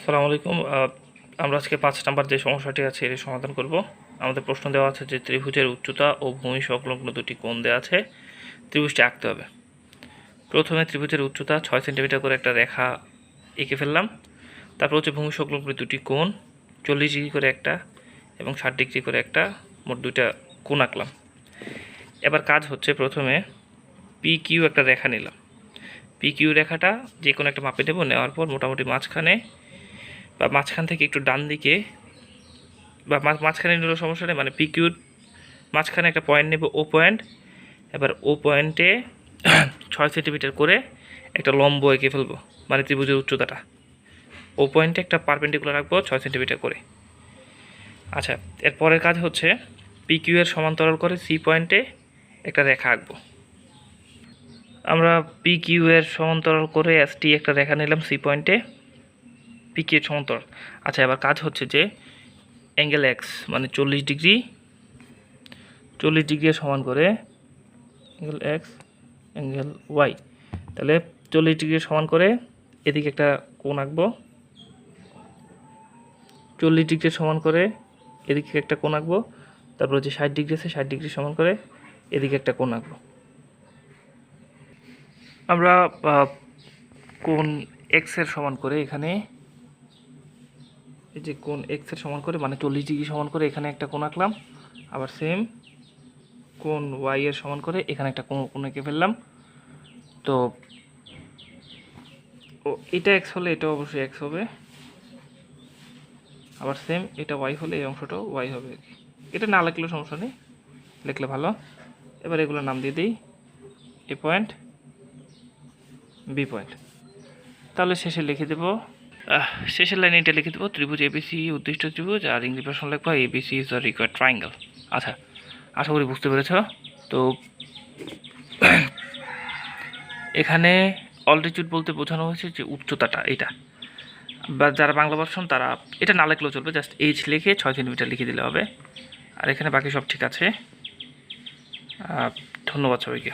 আসসালামু আলাইকুম। আমরা আজকে ৫ নাম্বার যে সমস্যাটি আছে এর সমাধান করব। আমাদের প্রশ্ন দেওয়া আছে যে ত্রিভুজের উচ্চতা ও ভূমি সংলগ্ন দুটি কোণ দেওয়া আছে, ত্রিভুজটি আঁকতে হবে। প্রথমে ত্রিভুজের উচ্চতা ৬ সেন্টিমিটার করে একটা রেখা এঁকে ফেললাম। তারপর হচ্ছে ভূমি সংলগ্ন দুটি কোণ ৪০ ডিগ্রি করে একটা এবং ৬০ ডিগ্রি করে একটা, মোট দুইটা কোণ আঁকলাম। এবার কাজ হচ্ছে প্রথমে পি কিউ একটা রেখা নিলাম। পি কিউ রেখাটা যে কোনো একটা মাপে নেব, নেওয়ার পর মোটামুটি মাঝখান থেকে একটু ডান দিকে বা মাঝখানে নিলেও সমস্যা নেই, মানে পিকিউর মাঝখানে একটা পয়েন্ট নেব, ও পয়েন্ট। এবার ও পয়েন্টে ৬ সেন্টিমিটার করে একটা লম্ব এঁকে ফেলবো, মানে ত্রিভুজের উচ্চতাটা ও পয়েন্টে একটা পারপেন্ডিকুলার রাখবো ৬ সেন্টিমিটার করে। আচ্ছা, এর পরের কাজ হচ্ছে পিকিউ এর সমান্তরাল করে সি পয়েন্টে একটা রেখা আঁকবো। আমরা পিকিউ এর সমান্তরাল করে এসটি একটা রেখা নিলাম সি পয়েন্টে, পিকিউ এর সমান্তরাল। আচ্ছা, এবার কাজ হচ্ছে যে অ্যাঙ্গেল এক্স মানে ৪০ ডিগ্রি সমান করে অ্যাঙ্গেল এক্স অ্যাঙ্গেল ওয়াই, তাহলে ৪০ ডিগ্রি সমান করে এদিকে একটা কোণ আঁকবো। ৪০ ডিগ্রি সমান করে এদিকে একটা কোণ আঁকবো। তারপর যে ৬০ ডিগ্রি আছে ৬০ ডিগ্রি সমান করে এদিকে একটা কোণ আঁকবো। আমরা কোণ এক্সের সমান করে এখানে, এই যে কোণ এক্সের সমান করে মানে ৪০ ডিগ্রি সমান করে এখানে একটা কোণ আঁকলাম। আবার সেম কোণ ওয়াই এর সমান করে এখানে একটা কোণ এঁকে ফেললাম। তো এটা এক্স হলে এটা অবশ্যই এক্স হবে, আবার সেম এটা ওয়াই হলে এই অংশটাও ওয়াই হবে। এটা না লিখলেও সমস্যা নেই, লিখলে ভালো। এবার এগুলোর নাম দিয়ে দিই, এ পয়েন্ট, বি পয়েন্ট। তাহলে শেষে লিখে দেবো, শেষের লাইনে এটা লিখে দেবো ত্রিভুজ এবিসি উদ্দিষ্ট ত্রিভুজ, আর ইংরেজি প্রশ্ন লিখবো ABC is the required triangle. আচ্ছা, আশা করি বুঝতে পেরেছ। তো এখানে অল্টিটিউড বলতে বোঝানো হয়েছে যে উচ্চতাটা, এটা। বা যারা বাংলা ভার্সন তারা এটা না লিখলেও চলবে, জাস্ট এইচ লিখে ৬ সেন্টিমিটার লিখে দিলে হবে। আর এখানে বাকি সব ঠিক আছে। ধন্যবাদ সবাইকে।